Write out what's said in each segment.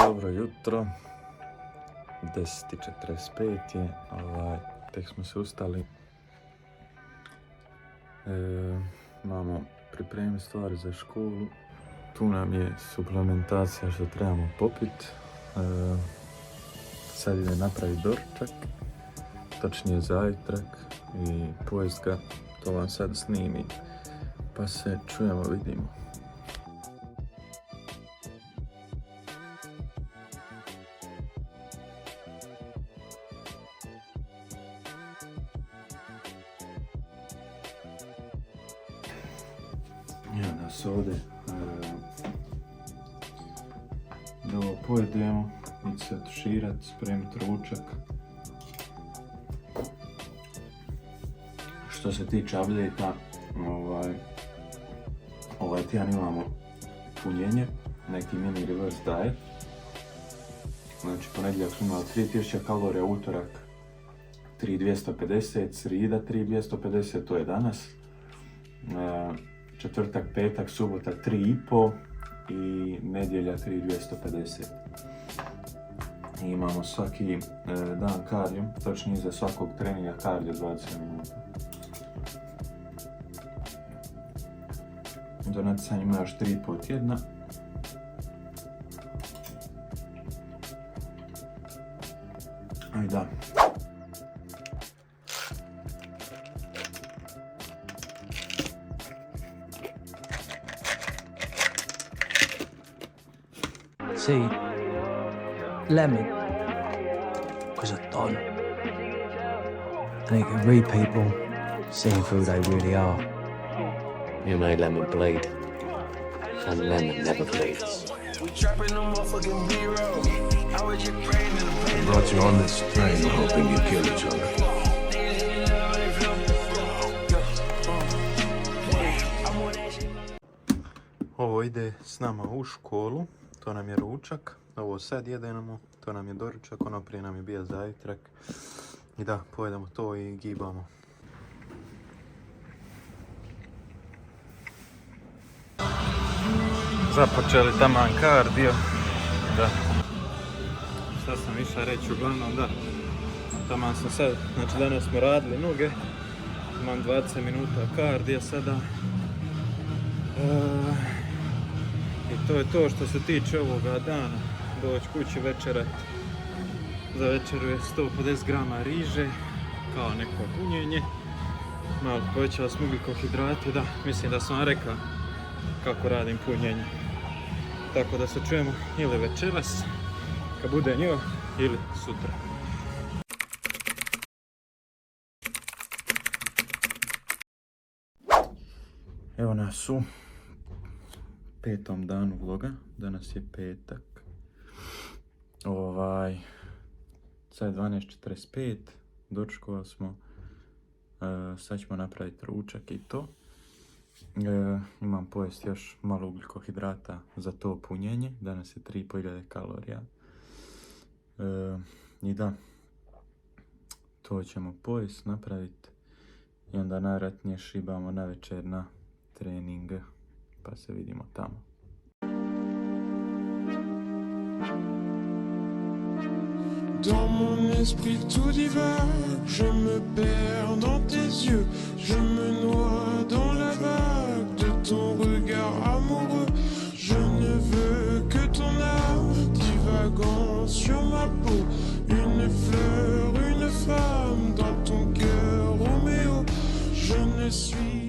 Dobro jutro, 10:45 je, tek smo se ustali. Imamo pripremiti stvari za školu. Tu nam je suplementacija što trebamo popiti. Sad ide napraviti doručak, točnije zajtrak i pojest ga. To vam sad snimim, pa se čujemo, vidimo. Evo nas ovdje da ovo pojedemo, ići se tuširat, spremiti ručak. Što se tiče update-a, ovaj tjedan imamo punjenje, neki mini reverse diet. Znači ponedjeljak smo imali 3000 kalorija, utorak 3250, srida 3250, to je danas. Četvrtak, petak, subota 3,5 i nedjelja 3250. I imamo svaki dan kardio, točnije za svakog treninga kardio 20 minuta. Do natjecanja ima još 3,5 tjedna. Aj da. See, lemon was a don. And it can read people seeing who they really are. You made lemon bleed, and lemon never bleeds. I brought you on this train hoping you'd kill each other. Ovo ide s nama u školu, to nam je ručak, ovo sad jedemo, to nam je doručak, ono prije nam je bio zajtrak. I da, pojedemo to i gibamo. Započeli taman kardio, da. Šta sam išao reći, uglavnom da. Taman sam sad, znači danas smo radili noge, imam 20 minuta kardija sada. I to je to što se tiče ovoga dana. Doći kući večerat. Za večeru je 150 grama riže, kao neko punjenje. Malo povećali smo ugljikohidrate, da, mislim da sam vam rekao kako radim punjenje. Tako da se čujemo ili večeras, kad bude njo, ili sutra. Evo nas u 5. danu vloga, danas je petak. Sad je 12:45, dočekali smo, sad ćemo napraviti ručak i to. Imam pojesti još malo ugljikohidrata za to punjenje, danas je 3500 kalorija. I da, to ćemo pojesti, napraviti i onda najvjerojatnije šibamo na večer na trening, pa se vidimo tamo. Dans mon esprit tout divague, je me perds dans tes yeux, je me noie dans la vague de ton regard amoureux. Je ne veux que ton âme divagant sur ma peau, une fleur, une femme dans ton cœur, Roméo. Je ne suis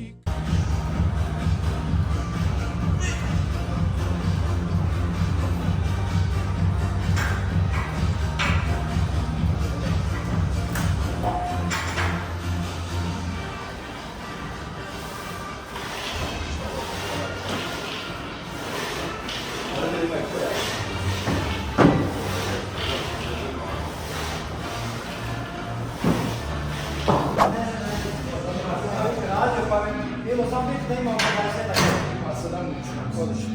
bilo sam biti da imamo 17 godišnje.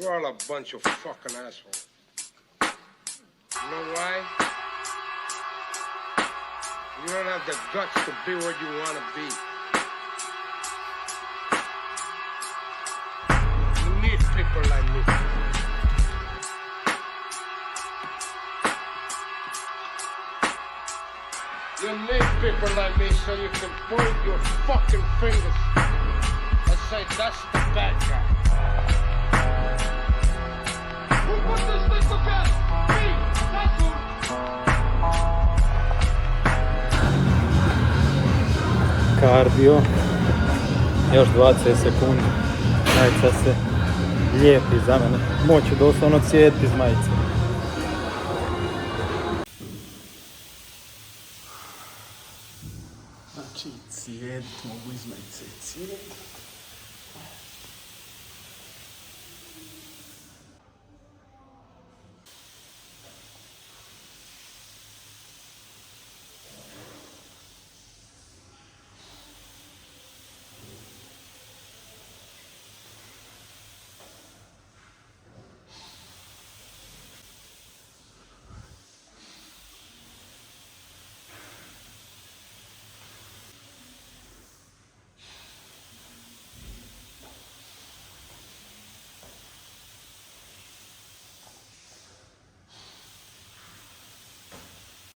You're all a bunch of fucking assholes. You know why? You don't have the guts to be what you want to be. You need people like me. You need people like me so you can point your fucking fingers and say, that's the bad guy. Who put this thing together? Me! That's who! Kardio. Još 20 sekundi. Ajde sad se lijepi za mene. Moću doslovno cijediti iz majice. Znači, cijedit mogu iz majice, cijedit.